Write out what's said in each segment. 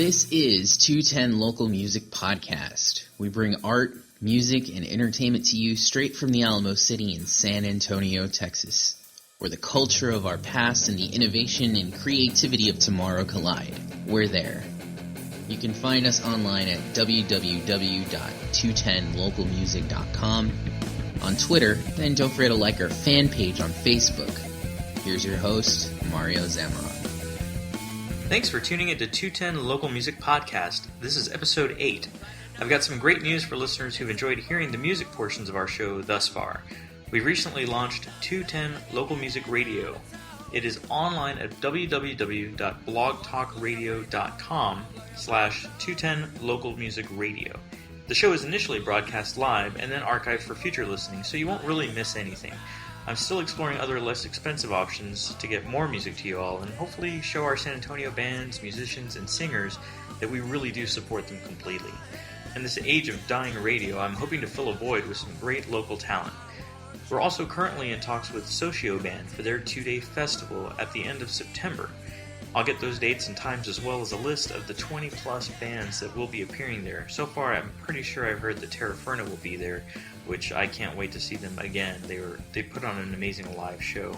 This is 210 Local Music Podcast. We bring art, music, and entertainment to you straight from the Alamo City in San Antonio, Texas, where the culture of our past and the innovation and creativity of tomorrow collide. We're there. You can find us online at www.210localmusic.com, on Twitter, and don't forget to like our fan page on Facebook. Here's your host, Mario Zamora. Thanks for tuning into 210 Local Music Podcast. This is episode 8. I've got some great news for listeners who've enjoyed hearing the music portions of our show thus far. We've recently launched 210 Local Music Radio. It is online at www.blogtalkradio.com/210 Local Music Radio. The show is initially broadcast live and then archived for future listening, so you won't really miss anything. I'm still exploring other less expensive options to get more music to you all and hopefully show our San Antonio bands, musicians, and singers that we really do support them completely. In this age of dying radio, I'm hoping to fill a void with some great local talent. We're also currently in talks with Socio Band for their 2-day festival at the end of September. I'll get those dates and times as well as a list of the 20-plus bands that will be appearing there. So far, I'm pretty sure I've heard that Terra Firma will be there, which I can't wait to see them again. They put on an amazing live show.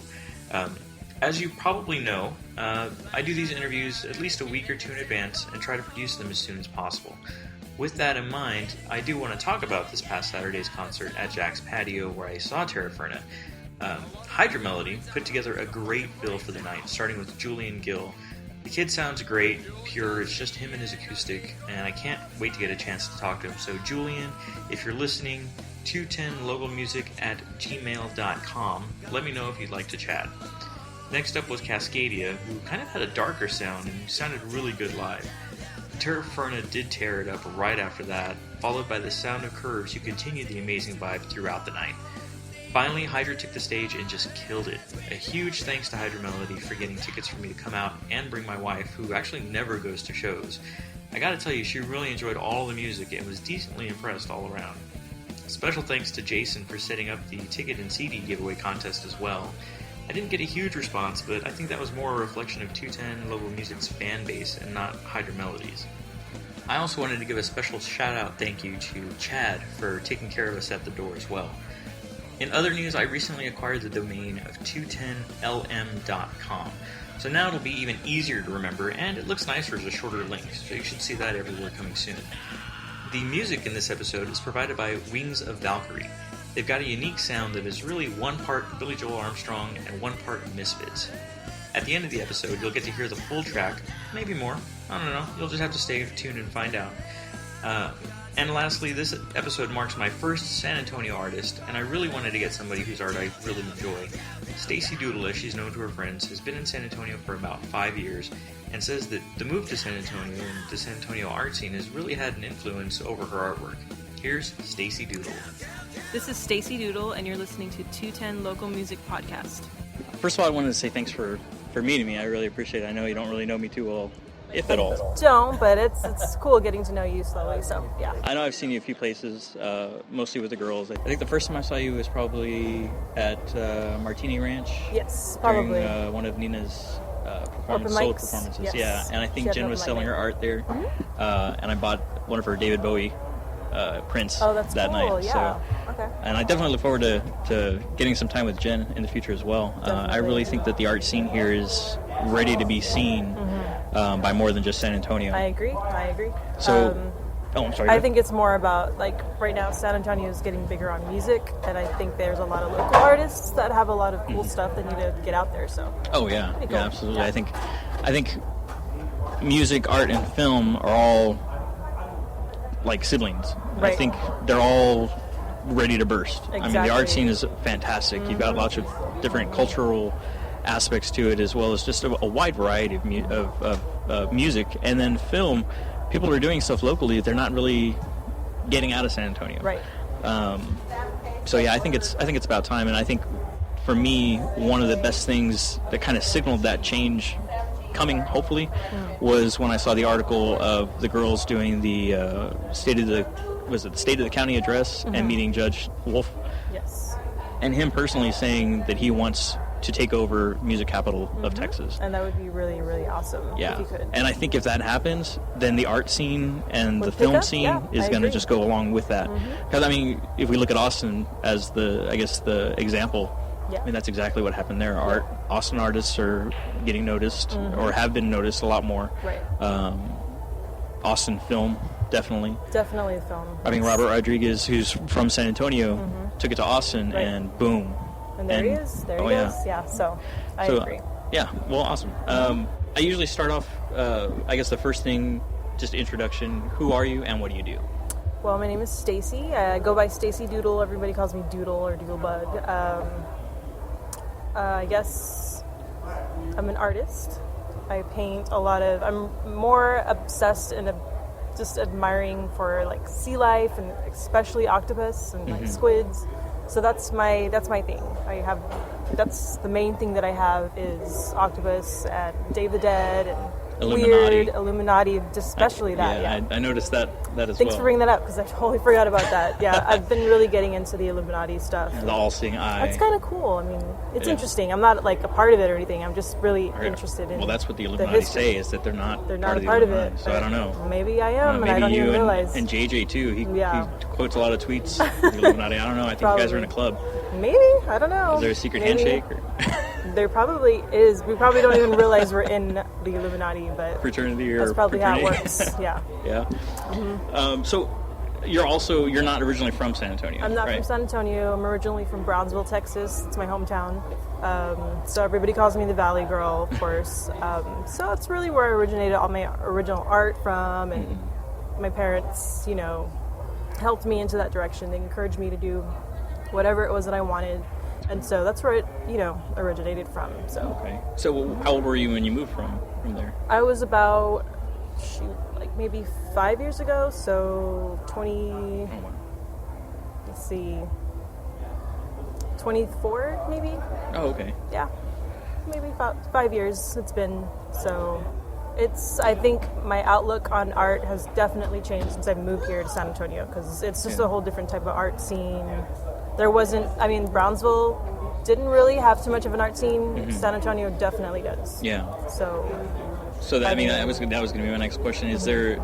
As you probably know, I do these interviews at least a week or two in advance and try to produce them as soon as possible. With that in mind, I do want to talk about this past Saturday's concert at Jack's Patio where I saw Terra Firma. Hydra Melody put together a great bill for the night, starting with Julian Gill. The kid sounds great, pure, it's just him and his acoustic, and I can't wait to get a chance to talk to him. So Julian, if you're listening, 210localmusic@gmail.com. Let me know if you'd like to chat. Next up was Cascadia, who kind of had a darker sound and sounded really good live. Terra Firma did tear it up right after that, followed by the Sound of Curves, who continued the amazing vibe throughout the night. Finally, Hydra took the stage and just killed it. A huge thanks to Hydra Melody for getting tickets for me to come out and bring my wife, who actually never goes to shows. I gotta tell you, she really enjoyed all the music and was decently impressed all around. Special thanks to Jason for setting up the ticket and CD giveaway contest as well. I didn't get a huge response, but I think that was more a reflection of 210 Local Music's fan base and not Hydra Melody's. I also wanted to give a special shout-out thank you to Chad for taking care of us at the door as well. In other news, I recently acquired the domain of 210lm.com, so now it'll be even easier to remember, and it looks nicer as a shorter link, so you should see that everywhere coming soon. The music in this episode is provided by Wings of Valkyrie. They've got a unique sound that is really one part Billy Joel Armstrong and one part Misfits. At the end of the episode, you'll get to hear the full track, maybe more, I don't know, you'll just have to stay tuned and find out. And lastly, this episode marks my first San Antonio artist, and I really wanted to get somebody whose art I really enjoy. Stacie Doodle, as she's known to her friends, has been in San Antonio for about 5 years, and says that the move to San Antonio and the San Antonio art scene has really had an influence over her artwork. Here's Stacie Doodle. This is Stacie Doodle, and you're listening to 210 Local Music Podcast. First of all, I wanted to say thanks for meeting me. I really appreciate it. I know you don't really know me too well, if at all. Don't, but it's cool getting to know you slowly, so yeah. I know I've seen you a few places, mostly with the girls. I think the first time I saw you was probably at Martini Ranch. Yes, probably. During one of Nina's solo performances. Yes. Yeah, and I think Jen was selling her art there, and I bought one of her David Bowie prints that cool. night. Yeah. So, okay. and I definitely look forward to getting some time with Jen in the future as well. I really think that the art scene here is ready to be seen by more than just San Antonio. I agree. So, I'm sorry. I think it's more about, like, right now San Antonio is getting bigger on music, and I think there's a lot of local artists that have a lot of cool stuff that need to get out there, so. Oh, yeah. Cool. Yeah, absolutely. Yeah. I think music, art, and film are all like siblings. Right. I think they're all ready to burst. Exactly. I mean, the art scene is fantastic. You've got lots of different cultural aspects to it, as well as just a wide variety of music. And then film, people are doing stuff locally that they're not really getting out of San Antonio. Right. So yeah, I think it's about time. And I think for me, one of the best things that kind of signaled that change coming, hopefully, was when I saw the article of the girls doing the State of the County address and meeting Judge Wolf. Yes. And him personally saying that he wants to take over music capital of Texas. And that would be really, really awesome if you could. And I think if that happens, then the art scene and Would the pick film up? scene Yeah, is I going to agree. just go along with that. Because, I mean, if we look at Austin as the example, Yeah. I mean, that's exactly what happened there. Austin artists are getting noticed, or have been noticed a lot more. Right. Austin film, definitely. Definitely the film. I mean, Robert Rodriguez, who's from San Antonio, took it to Austin, Right. and boom. And there he is. There he is. Yeah, so I agree. Yeah, well, awesome. I usually start off, I guess the first thing, just introduction. Who are you and what do you do? Well, my name is Stacie. I go by Stacie Doodle. Everybody calls me Doodle or Doodlebug. I guess I'm an artist. I paint a lot of... I'm more obsessed and just admiring for like sea life and especially octopus and like squids. So that's my thing. That's the main thing that I have is octopus and Day of the Dead and Illuminati. weird Illuminati, especially that. Yeah, I noticed that as Thanks well. for bringing that up because I totally forgot about that. Yeah, I've been really getting into the Illuminati stuff. The all-seeing eye. That's kind of cool. I mean, it's Yeah. interesting. I'm not like a part of it or anything. I'm just really interested in. Well, that's what the the Illuminati history. say, is that they're not They're part not of a the part of Illuminati. it. So I don't know. Maybe I am, and Maybe I don't you even realize. and JJ too. He Yeah. quotes a lot of tweets. The Illuminati. I don't know. I think you guys are in a club. Maybe, I don't know. Is there a secret Maybe. handshake or There probably is. We probably don't even realize we're in the Illuminati, but fraternity or that's probably how it fraternity? works. Yeah. Yeah. So you're not originally from San Antonio. I'm not right? from San Antonio. I'm originally from Brownsville, Texas. It's my hometown. So everybody calls me the Valley Girl, of course. So it's really where I originated all my original art from, and my parents, helped me into that direction. They encouraged me to do whatever it was that I wanted, and so that's where it, originated from. So Okay. So how old were you when you moved from there? I was about, maybe 5 years ago. So 20. Oh, wow. Let's see. 24, maybe. Oh, okay. Yeah, maybe about 5 years it's been. So I think my outlook on art has definitely changed since I moved here to San Antonio, because it's just a whole different type of art scene. Brownsville didn't really have too much of an art scene. San Antonio definitely does. Yeah. So that was going to be my next question. Is there,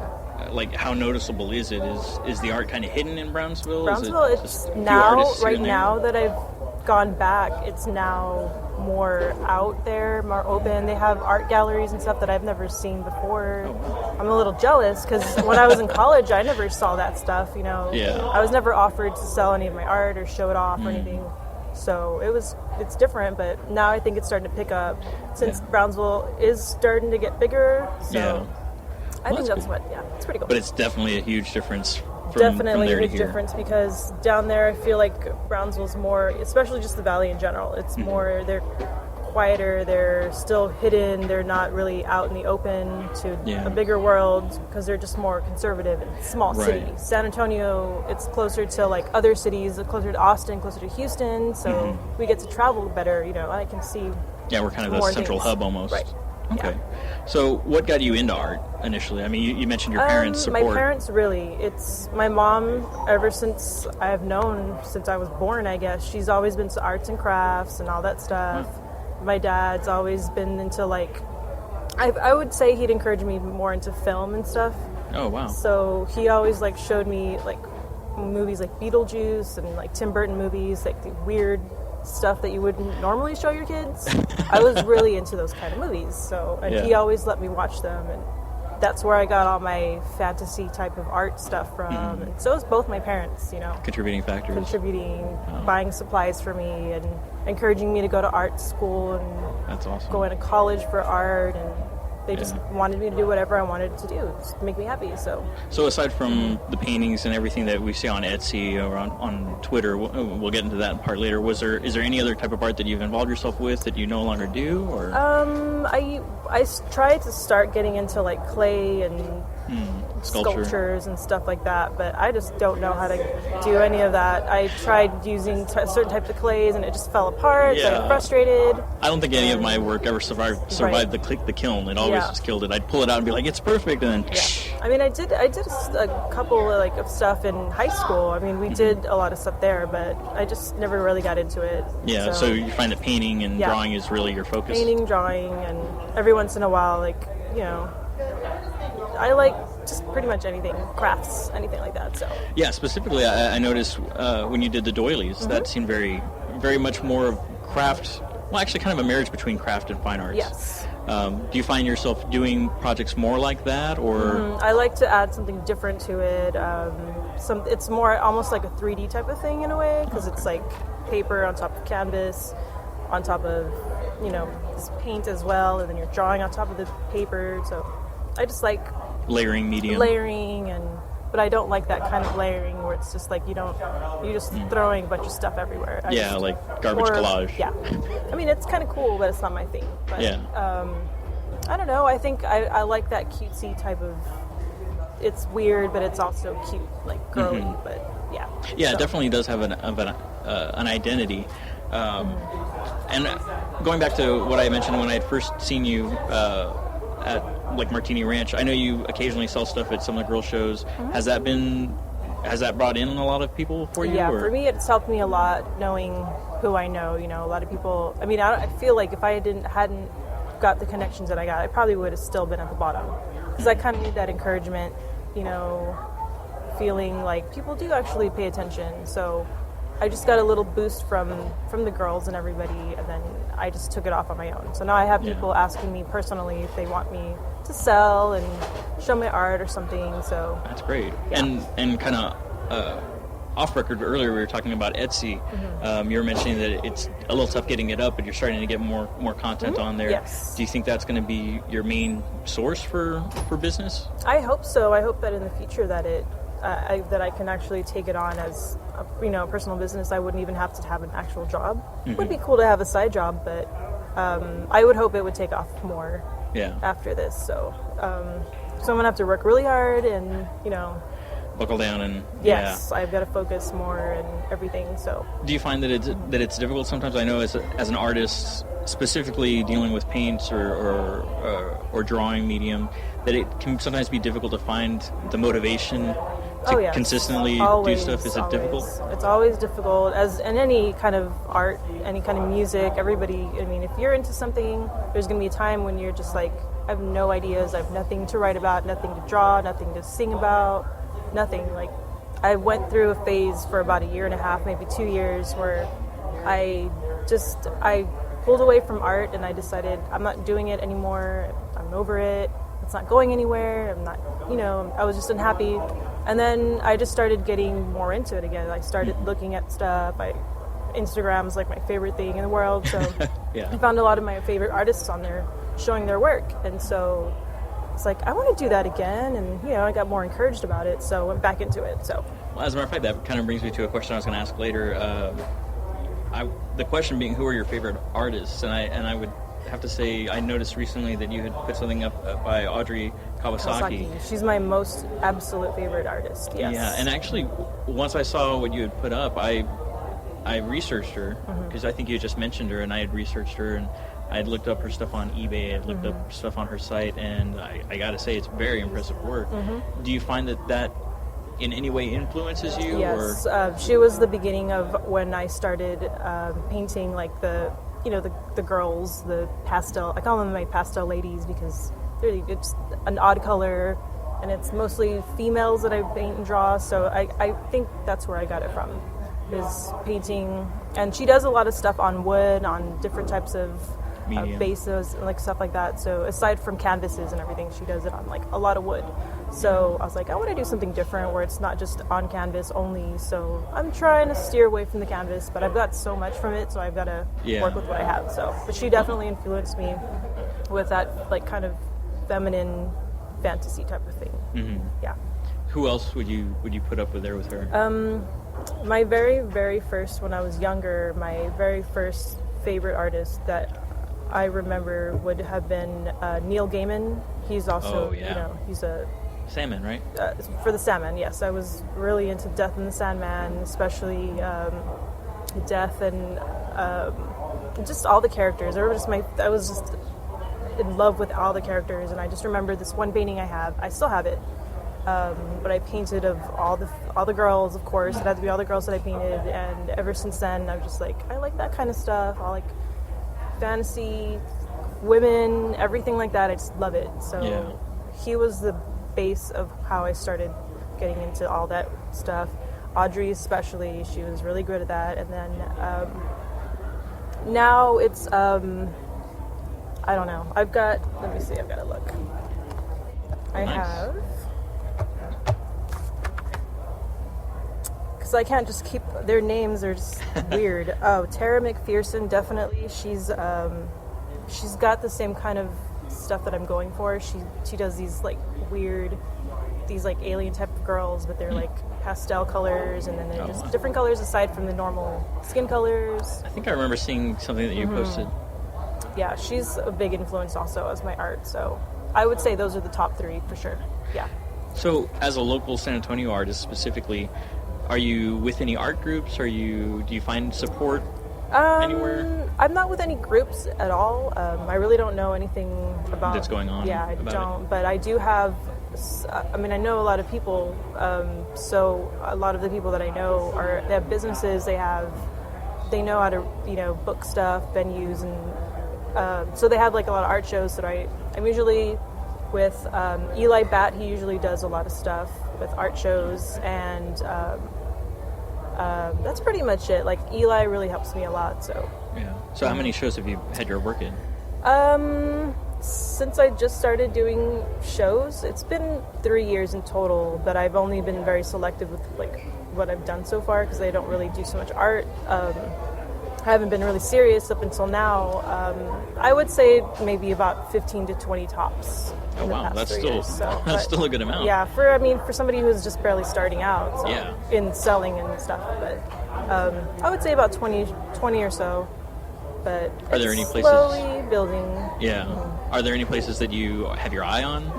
how noticeable is it? Is the art kind of hidden in Brownsville? Brownsville, is it it's just a few now, artists here right and there? now that I've gone back, it's now more out there, more open. They have art galleries and stuff that I've never seen before. I'm a little jealous because when I was in college, I never saw that stuff, Yeah. I was never offered to sell any of my art or show it off or anything. So it's different, but now I think it's starting to pick up since Brownsville is starting to get bigger. So I think that's it's pretty cool. But it's definitely a huge difference from Definitely there a to huge here. difference, because down there I feel like Brownsville's more, especially just the valley in general, it's more, they're quieter, they're still hidden, they're not really out in the open to a bigger world, because they're just more conservative and small city. San Antonio, it's closer to other cities, closer to Austin, closer to Houston, so we get to travel better, I can see Yeah, we're kind of the more central things. hub almost. Right. Okay. Yeah. So what got you into art initially? I mean, you mentioned your parents' support. My parents, really. It's my mom, ever since I've known, since I was born, I guess. She's always been to arts and crafts and all that stuff. My dad's always been into, I would say he'd encourage me more into film and stuff. Oh, wow. So he always, showed me, movies like Beetlejuice and, Tim Burton movies, the weird stuff that you wouldn't normally show your kids. I was really into those kind of movies, and he always let me watch them, and that's where I got all my fantasy type of art stuff from. And so is both my parents, Contributing factors. buying supplies for me and encouraging me to go to art school and That's awesome. going to college for art, and they just wanted me to do whatever I wanted to do, just to make me happy. So aside from the paintings and everything that we see on Etsy or on Twitter, we'll get into that part later. Is there any other type of art that you've involved yourself with that you no longer do? Or I tried to start getting into clay and sculpture. and stuff like that, but I just don't know how to do any of that. I tried using certain types of clays and it just fell apart, so I got frustrated. I don't think any of my work ever survived the kiln. It always just killed it. I'd pull it out and be like, it's perfect, and then I mean, I did a couple of stuff in high school. I mean, we did a lot of stuff there, but I just never really got into it. Yeah, so you find that painting and drawing is really your focus? Painting, drawing, and every once in a while, I like just pretty much anything, crafts, anything like that. So yeah, specifically, I noticed when you did the doilies, that seemed very, very much more of craft. Well, actually, kind of a marriage between craft and fine arts. Yes. Do you find yourself doing projects more like that, or? I like to add something different to it. It's more almost like a 3D type of thing in a way, because it's like paper on top of canvas, on top of this paint as well, and then you're drawing on top of the paper. So I just like layering medium. But I don't like that kind of layering where it's just like you're just throwing a bunch of stuff everywhere. Like garbage collage. Yeah. I mean, it's kind of cool, but it's not my thing. But, I don't know. I think I like that cutesy type of. It's weird, but it's also cute, like girly. But yeah. Yeah, it definitely does have an identity. And going back to what I mentioned when I had first seen you at like Martini Ranch, I know you occasionally sell stuff at some of the girl shows. Has that brought in a lot of people for you? Yeah, for me, it's helped me a lot knowing who I know. A lot of people. I mean, I feel like if I hadn't got the connections that I got, I probably would have still been at the bottom, because I kind of need that encouragement. Feeling like people do actually pay attention. So I just got a little boost from the girls and everybody, and then I just took it off on my own. So now I have people asking me personally if they want me to sell and show my art or something. So that's great. Yeah. And kind of off record earlier, we were talking about Etsy. You were mentioning that it's a little tough getting it up, but you're starting to get more content on there. Yes. Do you think that's going to be your main source for business? I hope so. I hope that in the future that that I can actually take it on as a personal business. I wouldn't even have to have an actual job. It would be cool to have a side job, but I would hope it would take off more after this. So I'm gonna have to work really hard and buckle down and I've got to focus more and everything. So do you find that it's difficult sometimes? I know as an artist, specifically dealing with paints or drawing medium, that it can sometimes be difficult to find the motivation to consistently do stuff. Is it difficult? It's always difficult, as in any kind of art, any kind of music. Everybody, I mean, if you're into something, there's going to be a time when you're just like, I have no ideas, I have nothing to write about, nothing to draw, nothing to sing about, nothing. Like, I went through a phase for about 1.5 years, maybe 2 years, where I pulled away from art and I decided I'm not doing it anymore. I'm over it. It's not going anywhere. I'm not, I was just unhappy. And then I just started getting more into it again. I started looking at stuff. Instagram's like my favorite thing in the world. So I found a lot of my favorite artists on there showing their work. And so it's like, I want to do that again. And, I got more encouraged about it. So I went back into it. So, well, as a matter of fact, that kind of brings me to a question I was going to ask later. The question being, who are your favorite artists? And I would have to say, I noticed recently that you had put something up by Audrey Kawasaki. She's my most absolute favorite artist. Yes. Yeah, and actually, once I saw what you had put up, I researched her, because I think you had just mentioned her, and I had researched her, and I had looked up her stuff on eBay, I had looked up stuff on her site, and I got to say, it's very impressive work. Do you find that in any way influences you? Yes, she was the beginning of when I started painting, like the girls, the pastel. I call them my pastel ladies because it's an odd color, and it's mostly females that I paint and draw. So I think that's where I got it from, is painting. And she does a lot of stuff on wood, on different types of bases, like stuff like that. So aside from canvases and everything, she does it on like a lot of wood. So I was like, I want to do something different where it's not just on canvas only. So I'm trying to steer away from the canvas, but I've got so much from it, so I've got to work with what I have. So, but she definitely influenced me with that like kind of feminine fantasy type of thing. Yeah. Who else would you put up with her? My very, very first, when I was younger, my very first favorite artist that I remember would have been Neil Gaiman. He's also, he's a Sandman, right? For the Sandman, yes. I was really into Death and the Sandman, especially Death and just all the characters. I was just in love with all the characters, and I just remember this one painting I have. I still have it. But I painted of all the girls, of course. It had to be all the girls that I painted, and ever since then, I'm just like, I like that kind of stuff. I like fantasy, women, everything like that. I just love it. So he was the base of how I started getting into all that stuff. Audrey especially, she was really good at that. And then now it's, I don't know. Let me see, I've got to look. I have... So I can't just keep their names are just weird. Oh, Tara McPherson, definitely. She's got the same kind of stuff that I'm going for. She does these like weird, these like alien type of girls, but they're like pastel colors, and then they're just different colors aside from the normal skin colors. I think I remember seeing something that you posted. Yeah, she's a big influence also as my art. So I would say those are the top 3 for sure. Yeah. So as a local San Antonio artist specifically, are you with any art groups? Do you find support anywhere? I'm not with any groups at all. I really don't know anything about that's going on. Yeah, I don't. But I do have. I mean, I know a lot of people. So a lot of the people that I know they have businesses. They know how to book stuff, venues, and so they have like a lot of art shows that I'm usually with Eli Batt. He usually does a lot of stuff with art shows, and that's pretty much it. Like Eli really helps me a lot. So yeah. So how many shows have you had your work in? Since I just started doing shows, it's been 3 years in total. But I've only been very selective with like what I've done so far because I don't really do so much art. I haven't been really serious up until now. I would say maybe about 15 to 20 tops. Oh wow, that's still a good amount. Yeah, for somebody who's just barely starting out, in selling and stuff. But I would say about 20 or so. But are there any places slowly building? Yeah. Mm-hmm. Are there any places that you have your eye on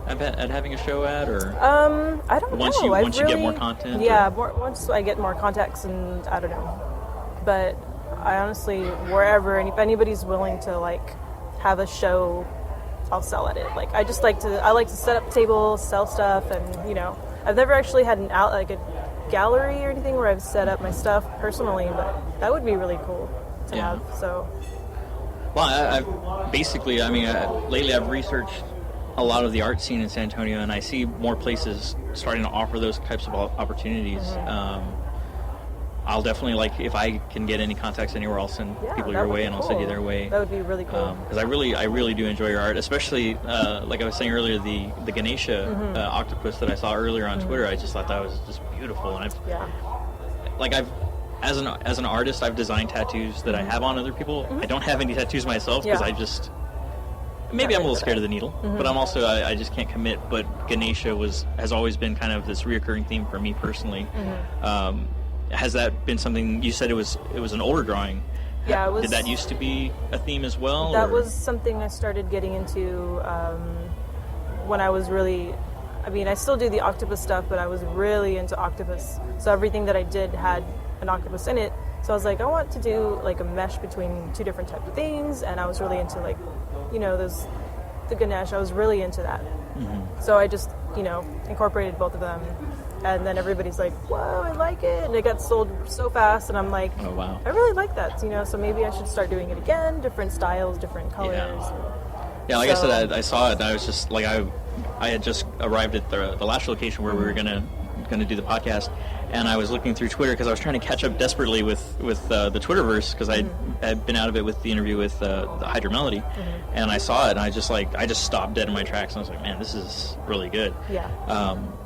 at having a show at, or I don't know. Once you get more content. Yeah, once I get more contacts, and I don't know. But I honestly, wherever, and if anybody's willing to like have a show, I'll sell at it. Like I like to set up tables, sell stuff, and I've never actually had a gallery or anything where I've set up my stuff personally, but that would be really cool to have. So, well, lately I've researched a lot of the art scene in San Antonio, and I see more places starting to offer those types of opportunities. Mm-hmm. I'll definitely, if I can get any contacts anywhere, I'll send people your way, and I'll send you their way. That would be really cool. Because I really do enjoy your art, especially, like I was saying earlier, the Ganesha octopus that I saw earlier on Twitter. I just thought that was just beautiful. And as an artist, I've designed tattoos that I have on other people. I don't have any tattoos myself because maybe I'm a little scared of the needle, but I'm also, I just can't commit. But Ganesha has always been kind of this reoccurring theme for me personally. Has that been something, you said it was an older drawing? Yeah, it was. Did that used to be a theme as well? That was something I started getting into when I was really, I still do the octopus stuff, but I was really into octopus. So everything that I did had an octopus in it. So I was like, I want to do like a mesh between two different types of things, and I was really into the Ganesh. I was really into that. So I just, incorporated both of them. And then everybody's like, whoa, I like it. And it got sold so fast. And I'm like, oh, wow. I really like that. So maybe I should start doing it again. Different styles, different colors. Yeah, I said, I saw it. And I was just like, I had just arrived at the last location where we were going to do the podcast. And I was looking through Twitter because I was trying to catch up desperately with the Twitterverse because I had been out of it with the interview with the Hydra Melody. And I saw it, and I just stopped dead in my tracks. And I was like, man, this is really good. Yeah.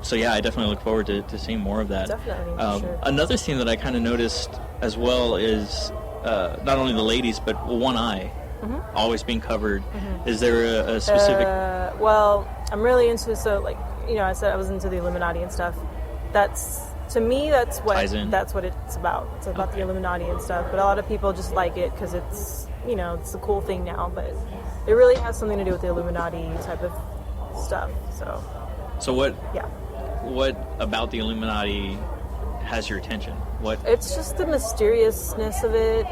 I definitely look forward to seeing more of that. Definitely, sure. Another thing that I kind of noticed as well is not only the ladies, but one eye always being covered. Is there a specific... well, I'm really into, I said I was into the Illuminati and stuff. To me, that's what it's about. It's about the Illuminati and stuff. But a lot of people just like it because it's, it's a cool thing now. But it really has something to do with the Illuminati type of stuff. So what? Yeah. What about the Illuminati has your attention? What? It's just the mysteriousness of it,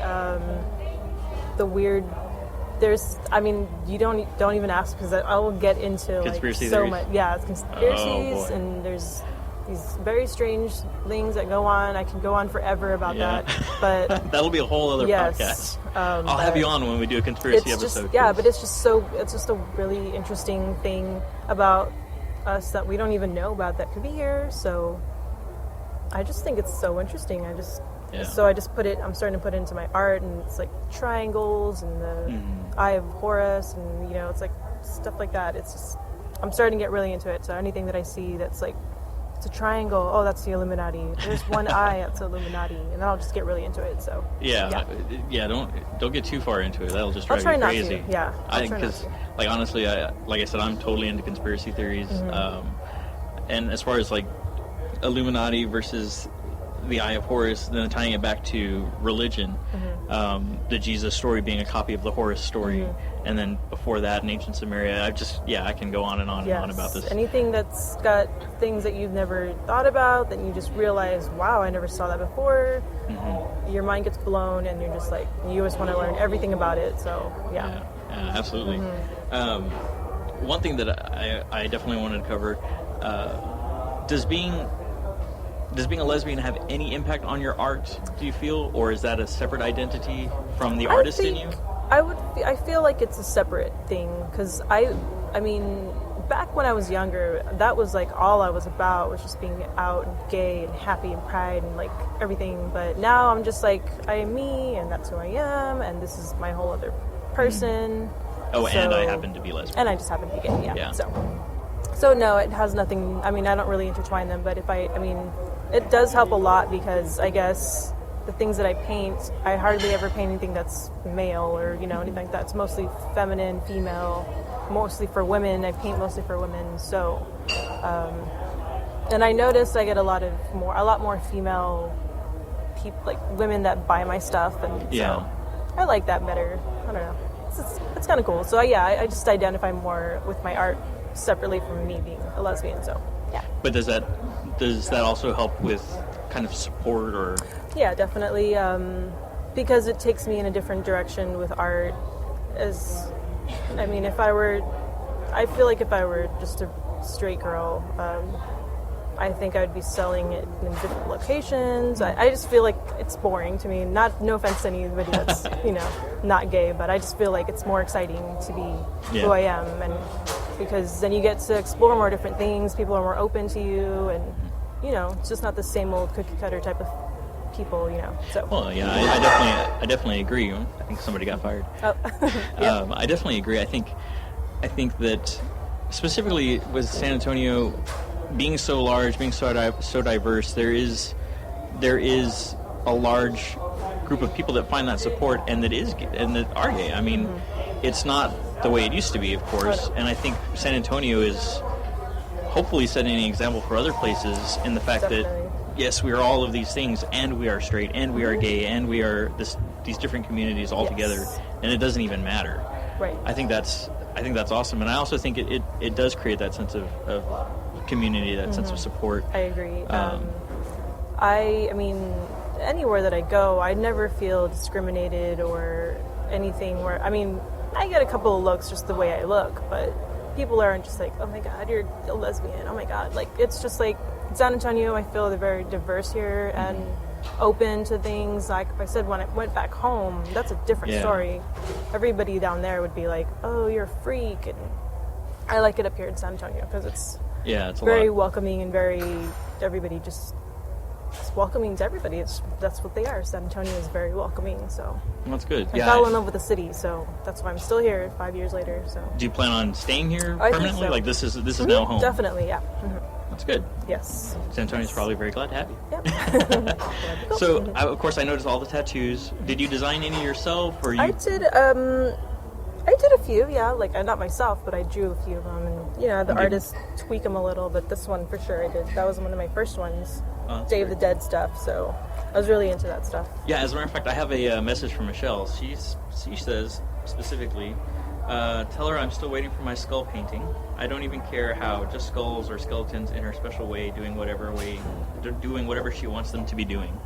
the weird you don't even ask, because I will get into conspiracy so theories? much. Yeah, it's conspiracies, and there's these very strange things that go on. I can go on forever about that, but that'll be a whole other podcast. I'll have you on when we do a conspiracy episode. But it's just a really interesting thing about us that we don't even know about that could be here. So I just think it's so interesting. So I'm starting to put it into my art, and it's like triangles and the Eye of Horus, and it's like stuff like that. It's just, I'm starting to get really into it. So anything that I see that's like, it's a triangle, oh, that's the Illuminati. There's one eye, that's the Illuminati, and then I'll just get really into it. So don't get too far into it. That'll just drive you crazy. Not to. Yeah, because like honestly, like I said, I'm totally into conspiracy theories. And as far as like Illuminati versus the Eye of Horus, then tying it back to religion, the Jesus story being a copy of the Horus story, and then before that in ancient Samaria, I can go on and on and on about this. Anything that's got things that you've never thought about, that you just realize, wow, I never saw that before, your mind gets blown, and you're just like, you just want to learn everything about it. So yeah, absolutely. One thing that I definitely wanted to cover, does being a lesbian have any impact on your art, do you feel, or is that a separate identity from the artist in you? I feel like it's a separate thing, because I mean, back when I was younger, that was like all I was about, was just being out and gay and happy and pride and like everything. But now I'm just like, I am me, and that's who I am, and this is my whole other person. And I happen to be lesbian. And I just happen to be gay, yeah. So no, it has nothing. I mean, I don't really intertwine them, but it does help a lot, because I guess the things that I paint, I hardly ever paint anything that's male or, anything like that. It's mostly feminine, female, mostly for women. I paint mostly for women. So, and I noticed I get a lot more female people, like women that buy my stuff. And so I like that better. I don't know. It's kind of cool. So I just identify more with my art separately from me being a lesbian. So yeah. But does that also help with kind of support, or? Yeah, definitely. Because it takes me in a different direction with art. I feel like if I were just a straight girl, I think I'd be selling it in different locations. I just feel like it's boring to me. No offense to anybody that's not gay, but I just feel like it's more exciting to be who I am, and because then you get to explore more different things. People are more open to you, and it's just not the same old cookie cutter type of people. So. Well, I definitely agree. I think somebody got fired. Oh. I definitely agree. I think that specifically with San Antonio being so large, being so diverse, there is a large group of people that find that support and that are gay. I mean, it's not the way it used to be, of course, and I think San Antonio is hopefully setting an example for other places in the fact that yes, we are all of these things, and we are straight, and we are gay, and we are these different communities all together, and it doesn't even matter. Right. I think that's awesome, and I also think it does create that sense of community, that sense of support. I agree. I mean, anywhere that I go, I never feel discriminated or anything. I get a couple of looks just the way I look, but people aren't just like, oh my God, you're a lesbian. Oh my God. Like, it's just like, San Antonio, I feel they're very diverse here and open to things. Like I said, when I went back home, that's a different story. Everybody down there would be like, oh, you're a freak. And I like it up here in San Antonio because it's very welcoming and everybody just welcoming to everybody. That's what they are. San Antonio is very welcoming, so that's good. I fell in love with the city, so that's why I'm still here 5 years later. So do you plan on staying here permanently? I think so. Like this is now home? Definitely, yeah. That's good. Yes. San Antonio's probably very glad to have you. Yep. So, of course, I noticed all the tattoos. Did you design any yourself, or you? I did a few, yeah. Like, not myself, but I drew a few of them, and the artists tweak them a little. But this one for sure, I did. That was one of my first ones, Day of the Dead stuff. So I was really into that stuff. Yeah, as a matter of fact, I have a message from Michelle. She says specifically, tell her I'm still waiting for my skull painting. I don't even care how, just skulls or skeletons in her special way, doing whatever she wants them to be doing.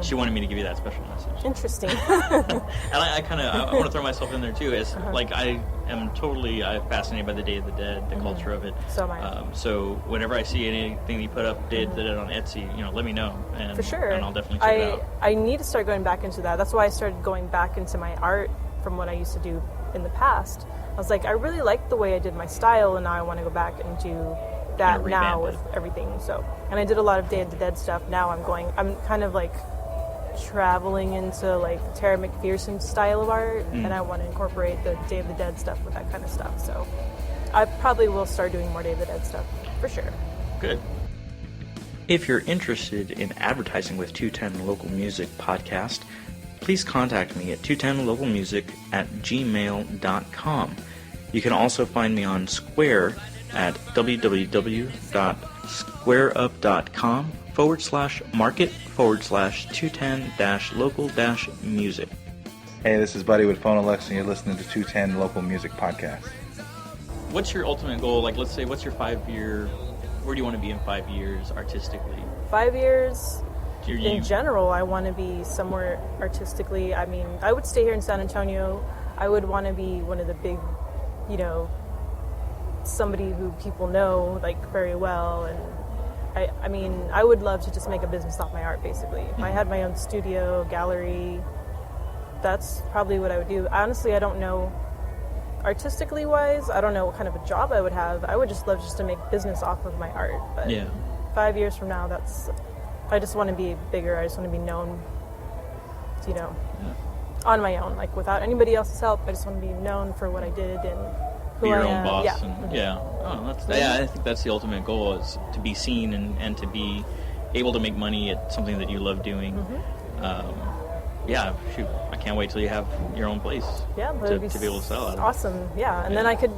She wanted me to give you that special message. Interesting. And I want to throw myself in there too. As like I am totally fascinated by the Day of the Dead, the culture of it. So am I. So whenever I see anything you put up Day of the Dead on Etsy, let me know. And, For sure. And I'll definitely check it out. I need to start going back into that. That's why I started going back into my art from what I used to do in the past. I was like, I really liked the way I did my style, and now I want to go back and do that now with everything. So, and I did a lot of Day of the Dead stuff. Now I'm kind of like traveling into like Tara McPherson style of art, and I want to incorporate the Day of the Dead stuff with that kind of stuff. So I probably will start doing more Day of the Dead stuff for sure. Good. If you're interested in advertising with 210 Local Music Podcast, please contact me at 210localmusic@gmail.com. You can also find me on Square at www.squareup.com/market/210-local-music. Hey, this is Buddy with Phone Alexa, and you're listening to 210 Local Music Podcast. What's your ultimate goal? Like, let's say, what's your 5-year, where do you want to be in 5 years artistically? 5 years, in general, I want to be somewhere artistically. I mean, I would stay here in San Antonio. I would want to be one of the big, somebody who people know, like, very well. And I mean, I would love to just make a business off my art, basically. If I had my own studio, gallery, that's probably what I would do. Honestly, I don't know. Artistically wise, I don't know what kind of a job I would have. I would just love just to make business off of my art. But 5 years from now, I just want to be bigger. I just want to be known, on my own, like without anybody else's help. I just want to be known for what I did and who be your I own am. boss. Yeah. I think that's the ultimate goal, is to be seen and to be able to make money at something that you love doing. I can't wait till you have your own place to be able to sell it. Awesome, yeah. And then I could,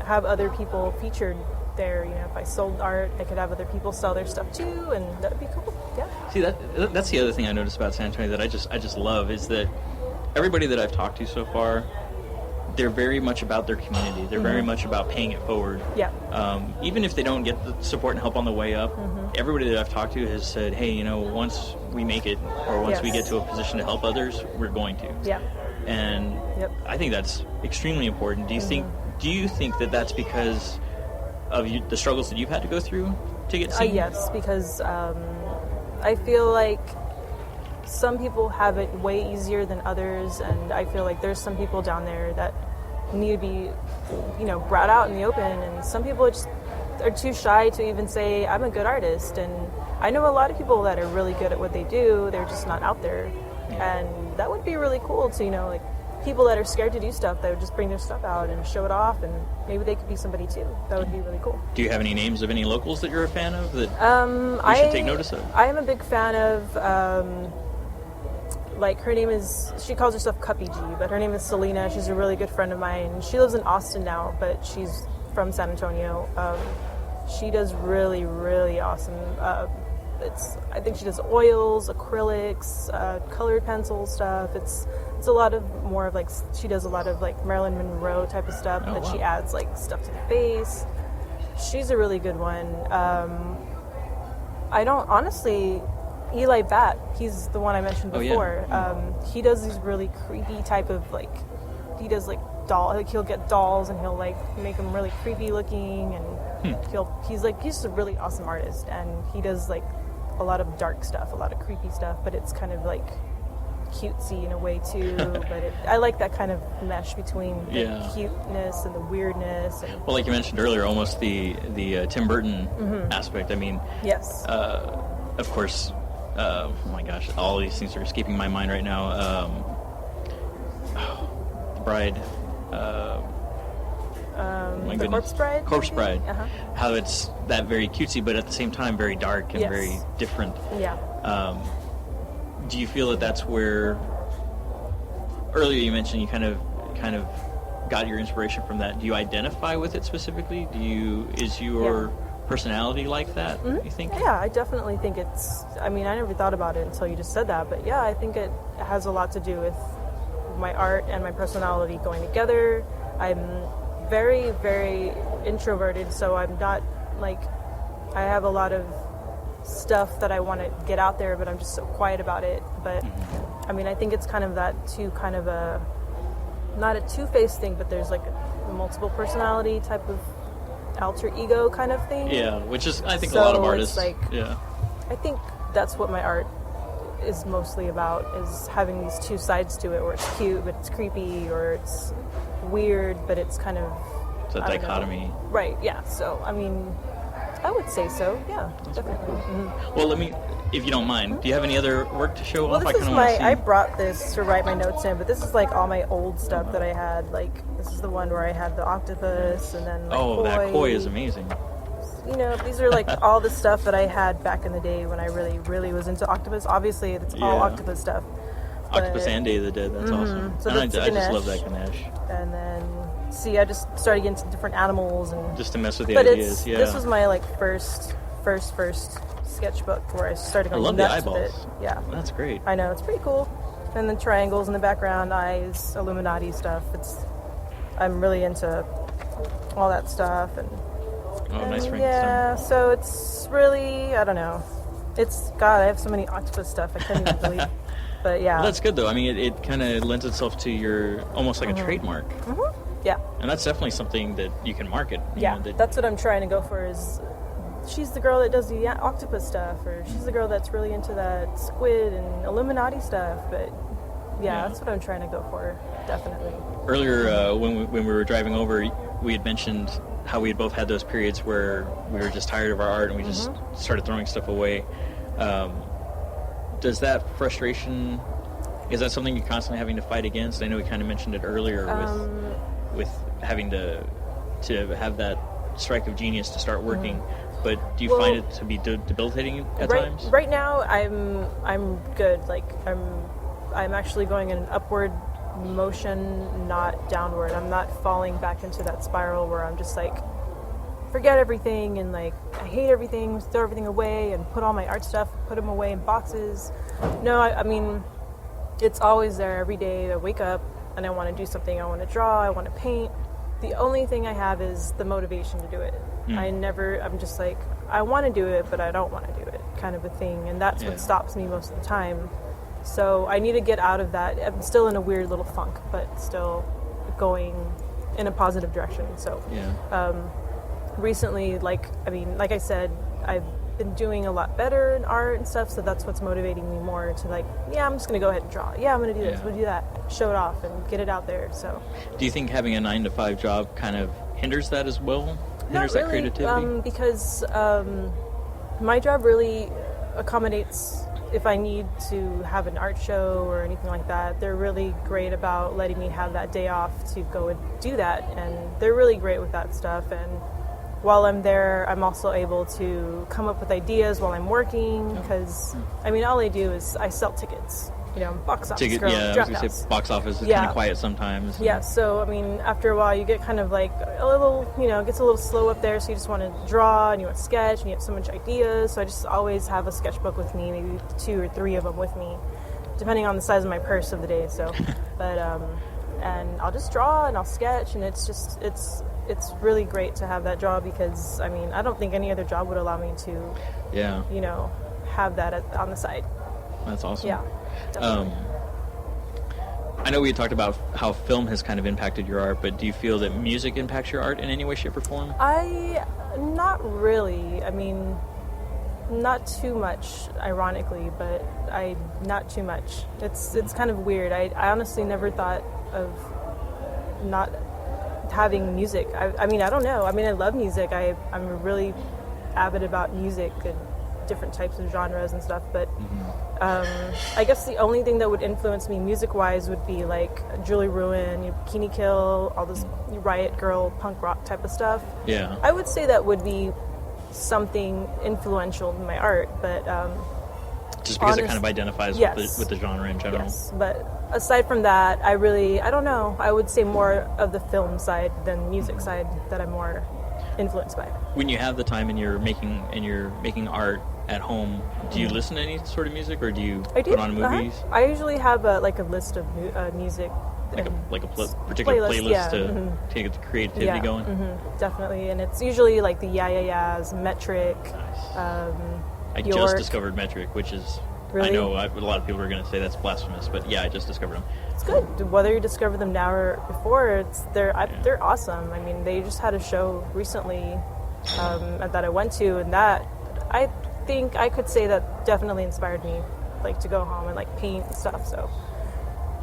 have other people featured there. If I sold art, I could have other people sell their stuff too, and that would be cool. Yeah. See, that's the other thing I noticed about San Antonio that I just love, is that everybody that I've talked to so far, they're very much about their community. They're very much about paying it forward. Yeah. Even if they don't get the support and help on the way up, everybody that I've talked to has said, hey, once we make it, or once we get to a position to help others, we're going to. Yeah. And I think that's extremely important. Do you think that that's because of the struggles that you've had to go through to get seen? Yes, because I feel like some people have it way easier than others, and I feel like there's some people down there that need to be, brought out in the open, and some people just are too shy to even say, I'm a good artist. And I know a lot of people that are really good at what they do, they're just not out there. And that would be really cool to, people that are scared to do stuff, that would just bring their stuff out and show it off, and maybe they could be somebody too. That would be really cool. Do you have any names of any locals that you're a fan of that we should take notice of? I am a big fan of, her name is, she calls herself Cuppy G, but her name is Selena. She's a really good friend of mine. She lives in Austin now, but she's from San Antonio. She does really, really awesome, I think she does oils, acrylics, colored pencil stuff. It's a lot of more of she does a lot of Marilyn Monroe type of stuff, but she adds stuff to the face. She's a really good one. I don't honestly, Eli Bat, he's the one I mentioned before. He does these really creepy type of he does he'll get dolls and he'll make them really creepy looking, and he's just a really awesome artist, and he does a lot of dark stuff, a lot of creepy stuff, but it's kind of cutesy in a way too. But I like that kind of mesh between the cuteness and the weirdness. And, well, like you mentioned earlier, almost the Tim Burton aspect. I mean, yes, of course. Oh my gosh, all these things are escaping my mind right now. The Bride. the Corpse Bride? Corpse Bride. How it's that very cutesy, but at the same time very dark and very different. Yeah. Do you feel that that's where, earlier you mentioned you kind of got your inspiration from that. Do you identify with it specifically? Is your personality like that, you think? Yeah, I definitely think it's, I mean, I never thought about it until you just said that, but yeah, I think it has a lot to do with my art and my personality going together. I'm very, very introverted, so I'm not, I have a lot of stuff that I want to get out there, but I'm just so quiet about it. But I mean, I think it's kind of that too, kind of a, not a two-faced thing, but there's like a multiple personality type of alter ego kind of thing. Yeah, which is, I think, so a lot of artists. It's like, yeah. I think that's what my art is mostly about, is having these two sides to it, where it's cute but it's creepy, or it's weird but it's kind of, it's a dichotomy. Right, yeah. So, I mean, I would say so, yeah. That's definitely. Cool. Well, let me, if you don't mind, do you have any other work to show off? This is I brought this to write my notes in, but this is like all my old stuff that I had. Like, this is the one where I had the octopus, and then koi. That koi is amazing. You know, these are like all the stuff that I had back in the day when I really was into octopus. Obviously, it's all octopus stuff. Octopus and Day of the Dead, that's awesome. So and I just love that Ganesh. And then, I just started getting into different animals. And just to mess with the ideas, This was my like first sketchbook where I started going nuts. I love the eyeballs. With it. Yeah. That's great. I know, it's pretty cool. And then triangles in the background, eyes, Illuminati stuff. I'm really into all that stuff. And nice ring. Yeah, so it's really, I don't know. I have so many octopus stuff, I can't even believe. But yeah. Well, that's good though. I mean, it kind of lends itself to your, almost like a trademark. Mm-hmm. Yeah. And that's definitely something that you can market. That's what I'm trying to go for, is she's the girl that does the octopus stuff, or she's the girl that's really into that squid and Illuminati stuff. But yeah, that's what I'm trying to go for, definitely. Earlier, when we were driving over, we had mentioned how we had both had those periods where we were just tired of our art and we just started throwing stuff away. Does that frustration, is that something you're constantly having to fight against? I know we kind of mentioned it earlier with having to have that strike of genius to start working. But do you find it to be debilitating at times? Right now, I'm good. Like I'm actually going in an upward motion, not downward. I'm not falling back into that spiral where I'm just like, forget everything and like I hate everything, throw everything away and put all my art stuff, put them away in boxes. No, I mean, it's always there every day. I wake up and I want to do something. I want to draw, I want to paint. The only thing I have is the motivation to do it. I'm just like, I want to do it, but I don't want to do it, kind of a thing. And that's what stops me most of the time. So I need to get out of that. I'm still in a weird little funk, but still going in a positive direction. So recently, like I said, I've been doing a lot better in art and stuff, so that's what's motivating me more to like, I'm just going to go ahead and draw. I'm going to do this, we'll do that. Show it off and get it out there. So, do you think having a 9-to-5 job kind of hinders that as well? Hinders Not really, that creativity? Because my job really accommodates if I need to have an art show or anything like that. They're really great about letting me have that day off to go and do that, and they're really great with that stuff. And while I'm there, I'm also able to come up with ideas while I'm working, because all I do is I sell tickets. Box office. I was going to say box office is kind of quiet sometimes. Yeah, so, after a while you get kind of like a little, it gets a little slow up there, so you just want to draw and you want to sketch and you have so much ideas, so I just always have a sketchbook with me, maybe 2 or 3 of them with me, depending on the size of my purse of the day, so, but, and I'll just draw and I'll sketch, and it's just, it's really great to have that job, because, I don't think any other job would allow me to, have that on the side. That's awesome. Yeah. Definitely. I know we had talked about how film has kind of impacted your art, but do you feel that music impacts your art in any way, shape, or form? Not really. Not too much, ironically, but not too much. It's kind of weird. I honestly never thought of not having music. I don't know. I love music. I'm really avid about music and different types of genres and stuff, but I guess the only thing that would influence me music-wise would be like Julie Ruin, Bikini Kill, all this Riot Girl punk rock type of stuff. Yeah, I would say that would be something influential in my art, but just because it kind of identifies with the genre in general. Yes, but aside from that, I don't know. I would say more of the film side than music side that I'm more influenced by. When you have the time and you're making art at home, do you listen to any sort of music, or do you put on movies? I usually have a list of music, like a particular playlist to get the creativity going. Definitely, and it's usually like the Yeah Yeahs, Metric, I Bjork. just discovered Metric, which is... Really? I know a lot of people are going to say that's blasphemous, but yeah, I just discovered them. It's good. Whether you discover them now or before, they're awesome. I mean, they just had a show recently that I went to, and that I think I could say that definitely inspired me, like, to go home and like paint and stuff. So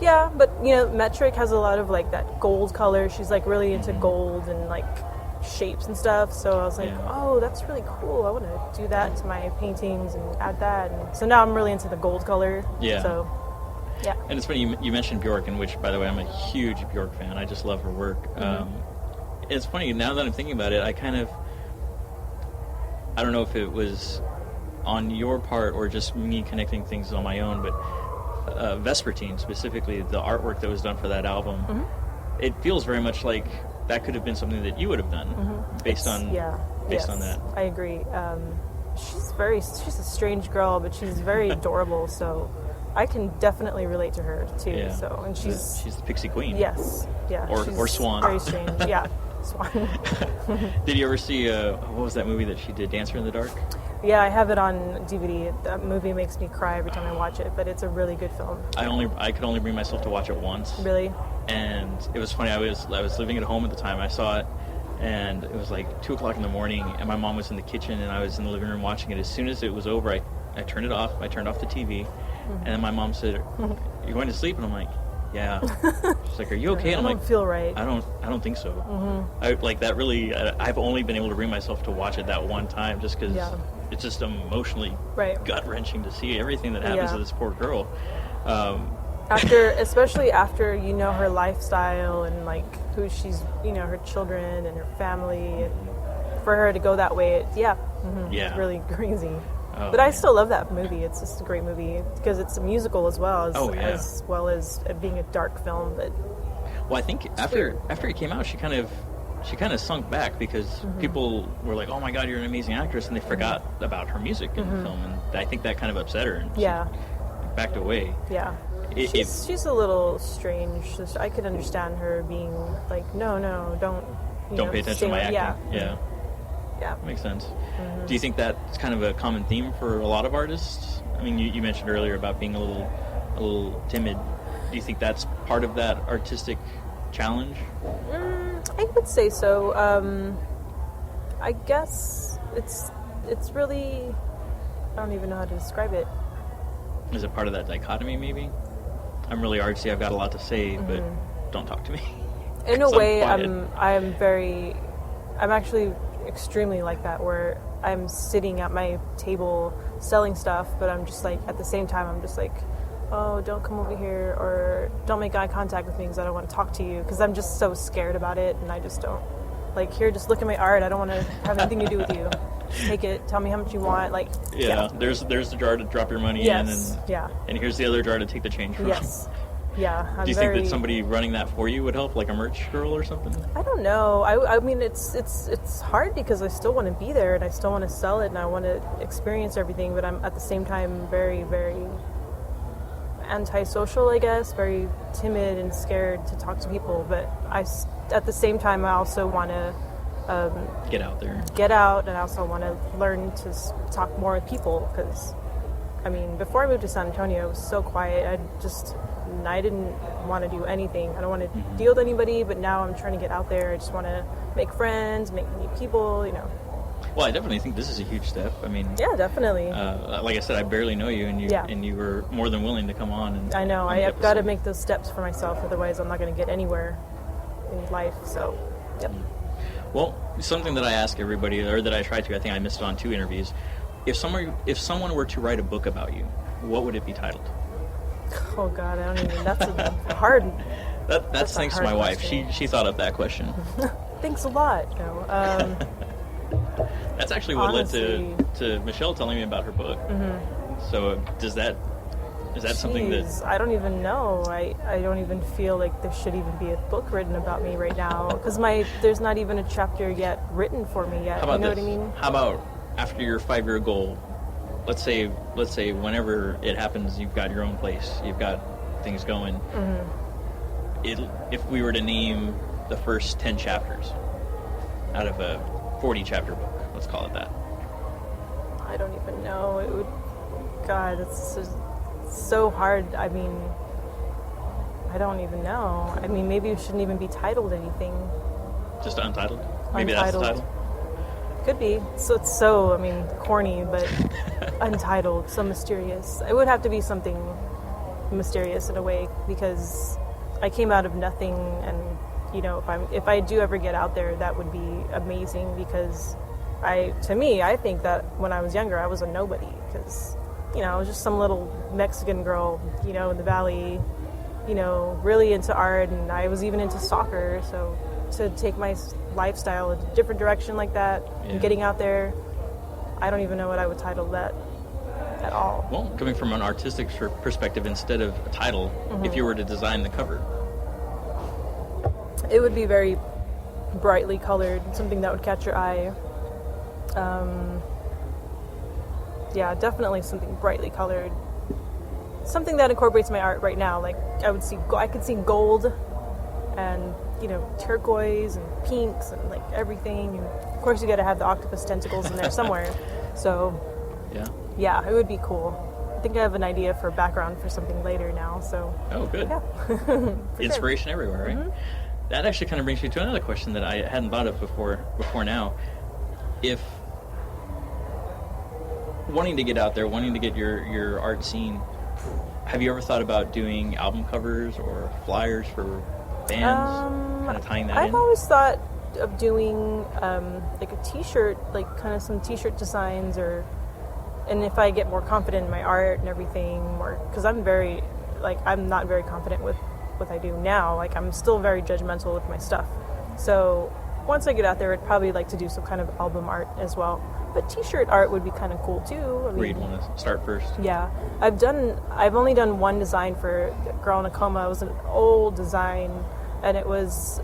yeah, but Metric has a lot of like that gold color. She's like really into gold and like shapes and stuff. So I was like, oh, that's really cool. I want to do that to my paintings and add that. And so now I'm really into the gold color. Yeah. So yeah. And it's funny you mentioned Bjork, in which, by the way, I'm a huge Bjork fan. I just love her work. It's funny now that I'm thinking about it. I don't know if it was on your part or just me connecting things on my own, but Vespertine, specifically the artwork that was done for that album, it feels very much like that could have been something that you would have done based on that. I agree. She's a strange girl, but she's very adorable, so I can definitely relate to her too. Yeah. So, and she's the Pixie Queen. Yes. Yeah. Or Swan. Very strange. Yeah. Swan. Did you ever see what was that movie that she did, Dancer in the Dark? Yeah, I have it on DVD. That movie makes me cry every time I watch it, but it's a really good film. I could only bring myself to watch it once. Really? And it was funny. I was living at home at the time. I saw it, and it was like 2:00 in the morning, and my mom was in the kitchen, and I was in the living room watching it. As soon as it was over, I turned it off. I turned off the TV, and then my mom said, "You going to sleep?" And I'm like, "Yeah." She's like, "Are you okay?" And I'm like, I don't feel right. I don't think so. I like that. Really, I've only been able to bring myself to watch it that one time, just because it's just emotionally gut wrenching to see everything that happens to this poor girl. Especially after her lifestyle and like who she's, her children and her family, and for her to go that way, it's really crazy. Oh, but I still love that movie. It's just a great movie because it's a musical as well as being a dark film. But I think after it came out, she kind of sunk back because people were like, "Oh my God, you're an amazing actress," and they forgot about her music in the film, and I think that kind of upset her. And she backed away. Yeah. She's a little strange. I could understand her being like, no, don't pay attention to my acting. Yeah. Makes sense. Do you think that's kind of a common theme for a lot of artists? I mean, you mentioned earlier about being a little timid. Do you think that's part of that artistic challenge? I would say so. I guess it's really, I don't even know how to describe it. Is it part of that dichotomy, maybe? I'm really artsy, I've got a lot to say, but don't talk to me. In a way, I'm actually extremely like that, where I'm sitting at my table selling stuff, but I'm just like, at the same time, I'm just like, oh, don't come over here, or don't make eye contact with me because I don't want to talk to you, because I'm just so scared about it, and I just don't. Like, here, just look at my art, I don't want to have anything to do with you. Take it, tell me how much you want, like... Yeah, there's the jar to drop your money in, and here's the other jar to take the change from. Yes. Yeah. Do you think that somebody running that for you would help, like a merch girl or something? I don't know. I mean, it's hard because I still want to be there, and I still want to sell it, and I want to experience everything, but I'm at the same time very, very antisocial, I guess, very timid and scared to talk to people, but at the same time, I also want to get out there. And I also want to learn to talk more with people, because, I mean, before I moved to San Antonio, it was so quiet. I didn't want to do anything. I don't want to deal with anybody, but now I'm trying to get out there. I just want to make friends, make new people, Well, I definitely think this is a huge step. I mean... Yeah, definitely. Like I said, I barely know you, and you were more than willing to come on. I know. I've got to make those steps for myself, otherwise I'm not going to get anywhere in life, so, yep. Well, something that I ask everybody, or that I try to, I think I missed it on 2 interviews. If someone were to write a book about you, what would it be titled? Oh God, I don't even. That's hard. That's thanks to my wife. She thought up that question. Thanks a lot. No. That's actually what led to Michelle telling me about her book. So is that something that... I don't even know. I don't even feel like there should even be a book written about me right now, because there's not even a chapter yet written for me yet. How about what I mean? How about after your 5-year goal? Let's say whenever it happens, you've got your own place, you've got things going. If we were to name the first 10 chapters out of a 40-chapter book, let's call it that. I don't even know. It would, God, it's just so hard. I mean, I don't even know. I mean, maybe it shouldn't even be titled anything. Just Untitled? Maybe Untitled. that's the title? Could be. So it's so, I mean, corny, but Untitled, so mysterious. It would have to be something mysterious in a way, because I came out of nothing, and you know, if I do ever get out there, that would be amazing, because I think that when I was younger, I was a nobody, because, you know, I was just some little Mexican girl, you know, in the valley, you know, really into art, and I was even into soccer. So to take my lifestyle in a different direction like that, and getting out there, I don't even know what I would title that at all. Well, coming from an artistic perspective, instead of a title, if you were to design the cover, it would be very brightly colored, something that would catch your eye. Yeah, definitely something brightly colored. Something that incorporates my art right now. Like, I could see gold and, you know, turquoise and pinks and like everything. And of course, you got to have the octopus tentacles in there somewhere. So, yeah, it would be cool. I think I have an idea for a background for something later now. So. Oh, good. Yeah. Inspiration everywhere, right? Mm-hmm. That actually kind of brings me to another question that I hadn't thought of before now. If wanting to get out there, wanting to get your art seen, have you ever thought about doing album covers or flyers for bands? Kind of tying that in? I've always thought of doing like a t-shirt, like kind of some t-shirt designs, and if I get more confident in my art and everything, because I'm not very confident with what I do now. Like, I'm still very judgmental with my stuff. So once I get out there, I'd probably like to do some kind of album art as well. But t-shirt art would be kind of cool too. I mean, where you'd want to start first? Yeah, I've only done one design for Girl in a Coma. It was an old design, and it was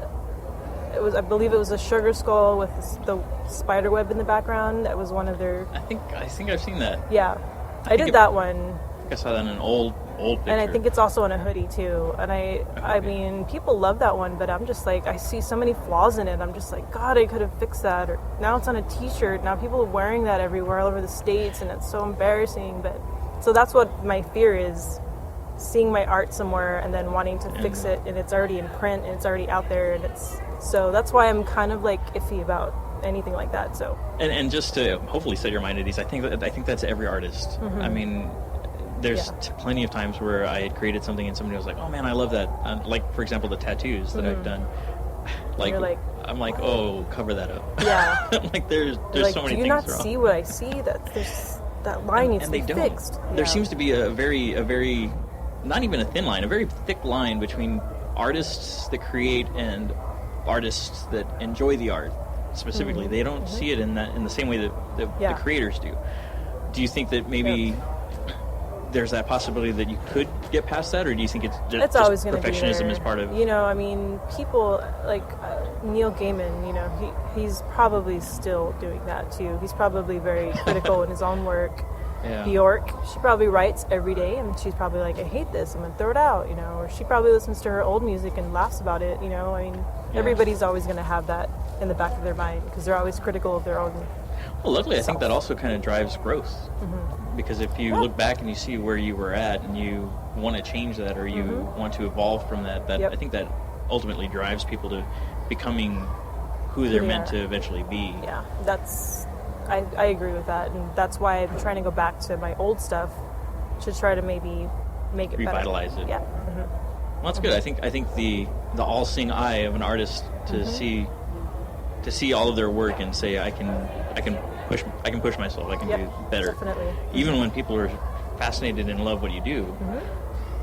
I believe it was a sugar skull with the spider web in the background. That was one of their. I think I've seen that. Yeah, I did that one. I think I saw that in an old picture. And I think it's also in a hoodie too. And I mean, people love that one, but I'm just like, I see so many flaws in it. I'm just like, God, I could have fixed that. Or now it's on a t-shirt. Now people are wearing that everywhere, all over the States, and it's so embarrassing. But so that's what my fear is, seeing my art somewhere and then wanting to fix it, and it's already in print and it's already out there, and so that's why I'm kind of like iffy about anything like that. So and just to hopefully set your mind at ease, I think that's every artist. Mm-hmm. I mean, there's plenty of times where I had created something and somebody was like, "Oh man, I love that." Like, for example, the tattoos that I've done. I'm like, "Oh, cover that up." Yeah. Like, there's like, so many things wrong. Do you not see what I see? That there's that line needs to be fixed. There seems to be a very not even a thin line, a very thick line between artists that create and artists that enjoy the art. Specifically, they don't see it in the same way that the creators do. Do you think that maybe there's that possibility that you could get past that, or do you think it's just always going to be perfectionism there? is part of? You know, I mean, people like Neil Gaiman. You know, he's probably still doing that too. He's probably very critical in his own work. Yeah. Bjork, she probably writes every day, and she's probably like, I hate this, I'm going to throw it out, you know, or she probably listens to her old music and laughs about it, you know. I mean, everybody's always going to have that in the back of their mind, because they're always critical of their own. Well, luckily, self. I think that also kind of drives growth, because if you look back and you see where you were at, and you want to change that, or you want to evolve from that, I think that ultimately drives people to becoming who they're meant to eventually be. Yeah, I agree with that, and that's why I'm trying to go back to my old stuff to try to maybe make it revitalize better. It. Yeah. Well, that's good. I think the all-seeing eye of an artist to see all of their work and say I can push myself. I can do better. Definitely. Even when people are fascinated and love what you do.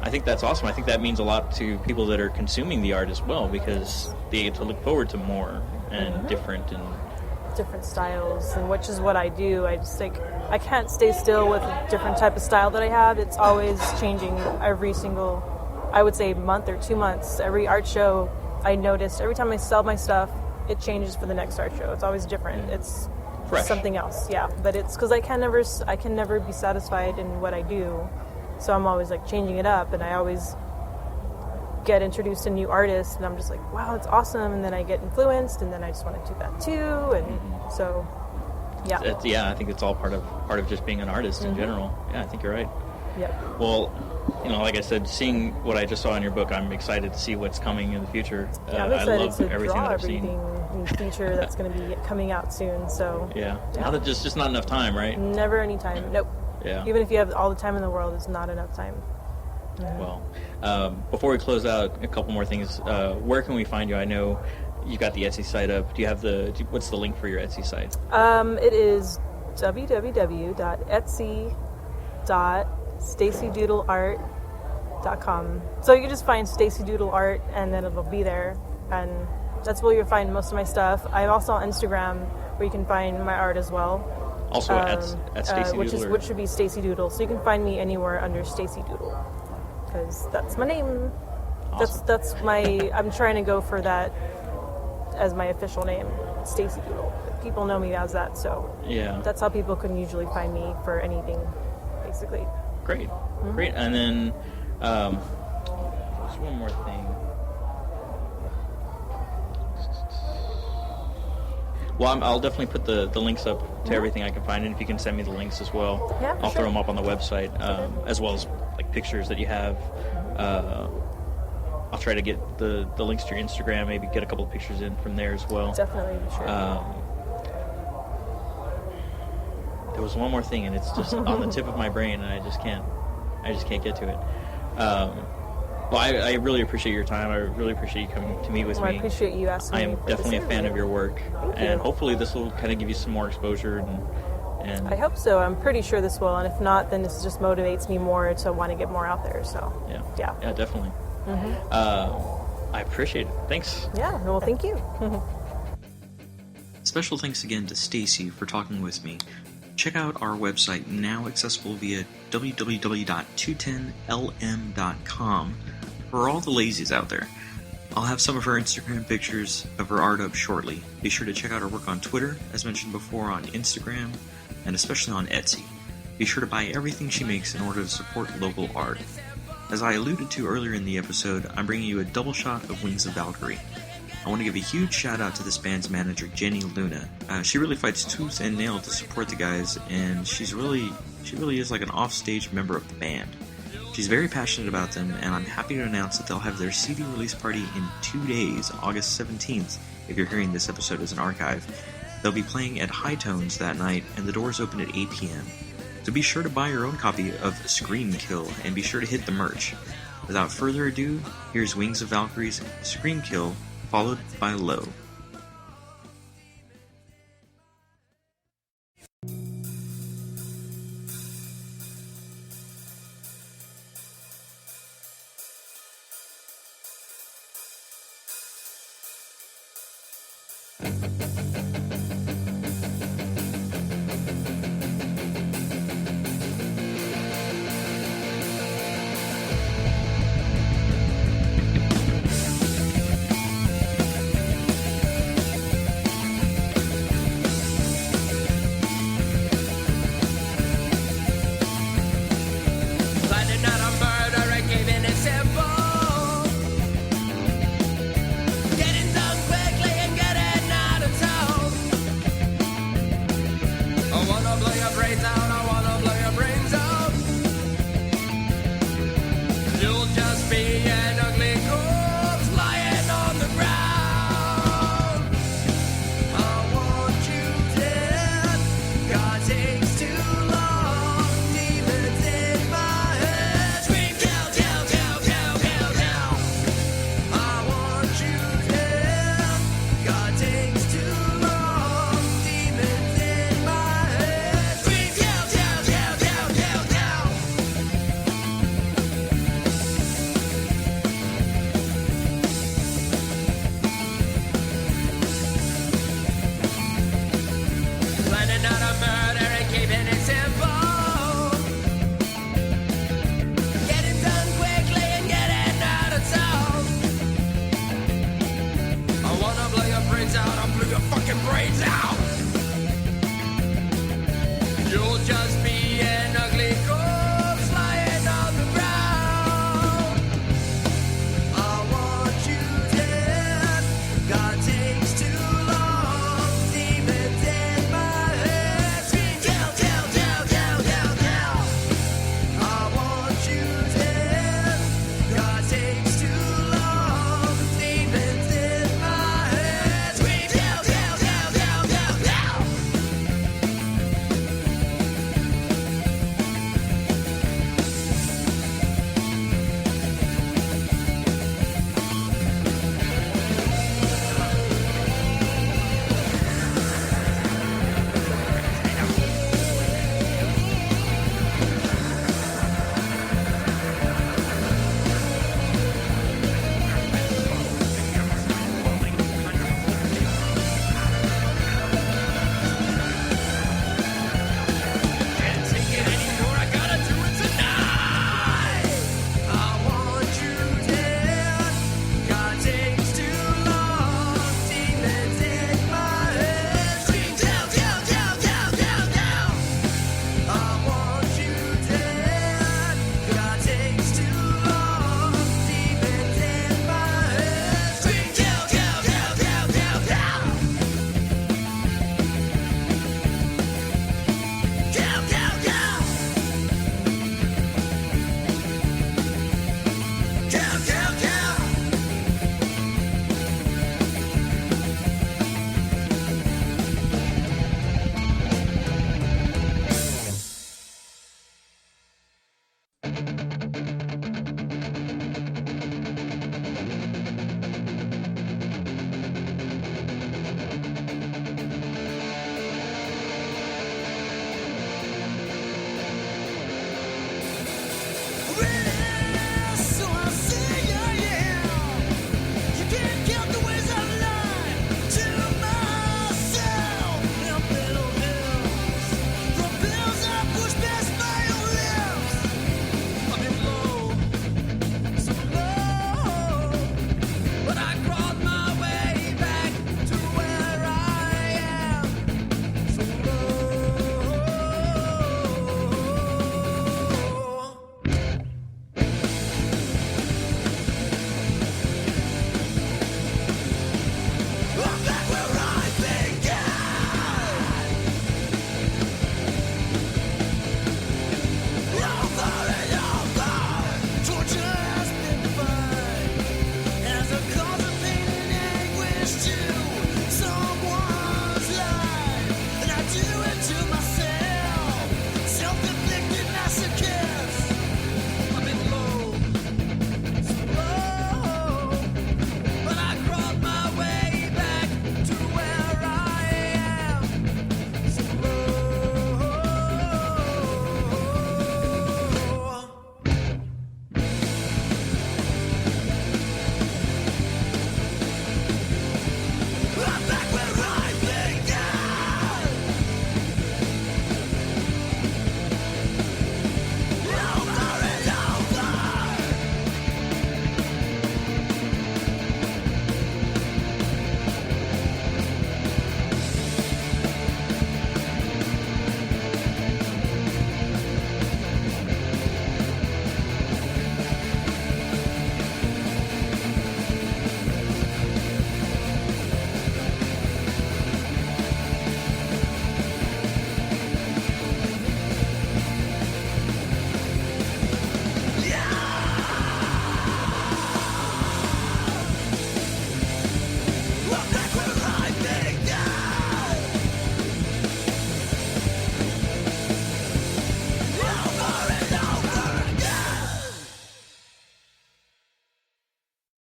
I think that's awesome. I think that means a lot to people that are consuming the art as well, because they get to look forward to more and different styles, and which is what I do. I just I can't stay still with a different type of style that I have. It's always changing every single, I would say, month or 2 months. Every art show, I notice every time I sell my stuff, it changes for the next art show. It's always different. It's fresh. Something else. Yeah, but it's because I can never be satisfied in what I do, so I'm always like changing it up, and I always get introduced to new artists, and I'm just like, wow, it's awesome, and then I get influenced, and then I just want to do that too, and so Yeah. I think it's all part of just being an artist in general. Yeah, I think you're right. Yep. Well, like I said, seeing what I just saw in your book, I'm excited to see what's coming in the future. Yeah, I'm excited I love to everything draw that I've seen. everything in feature that's going to be coming out soon. So Yeah. Now that just not enough time, right? Never any time. Nope. Yeah. Even if you have all the time in the world, it's not enough time. Well, before we close out, a couple more things. Where can we find you? I know you got the Etsy site up. Do you have what's the link for your Etsy site? It is www.etsy.staciedoodleart.com. So you can just find Stacie Doodle Art, and then it'll be there. And that's where you'll find most of my stuff. I'm also on Instagram, where you can find my art as well. Also at Stacie Doodle? Which should be Stacie Doodle. So you can find me anywhere under Stacie Doodle, because that's my name. Awesome. That's my. I'm trying to go for that as my official name, Stacie Doodle. People know me as that, so yeah, that's how people can usually find me for anything, basically. Great. And then there's one more thing. Well, I'll definitely put the links up to everything I can find, and if you can send me the links as well, yeah, I'll throw them up on the website, as well as like pictures that you have. I'll try to get the links to your Instagram, maybe get a couple of pictures in from there as well. Definitely, sure. There was one more thing, and it's just on the tip of my brain, and I just can't get to it. Well, I really appreciate your time. I really appreciate you coming to meet with me. I appreciate you asking me. I am definitely a fan of your work, and hopefully this will kind of give you some more exposure. And I hope so. I'm pretty sure this will, and if not, then this just motivates me more to want to get more out there. So yeah, definitely. I appreciate it. Thanks. Yeah. Well, thank you. Special thanks again to Stacie for talking with me. Check out our website, now accessible via www.210lm.com, for all the lazies out there. I'll have some of her Instagram pictures of her art up shortly. Be sure to check out her work on Twitter, as mentioned before, on Instagram, and especially on Etsy. Be sure to buy everything she makes in order to support local art. As I alluded to earlier in the episode, I'm bringing you a double shot of Wings of Valkyrie. I want to give a huge shout out to this band's manager, Jenny Luna. She really fights tooth and nail to support the guys, and she really is like an offstage member of the band. She's very passionate about them, and I'm happy to announce that they'll have their CD release party in 2 days, August 17th, if you're hearing this episode as an archive. They'll be playing at High Tones that night, and the doors open at 8 p.m. So be sure to buy your own copy of Scream Kill, and be sure to hit the merch. Without further ado, here's Wings of Valkyrie's Scream Kill, followed by Low. Bye.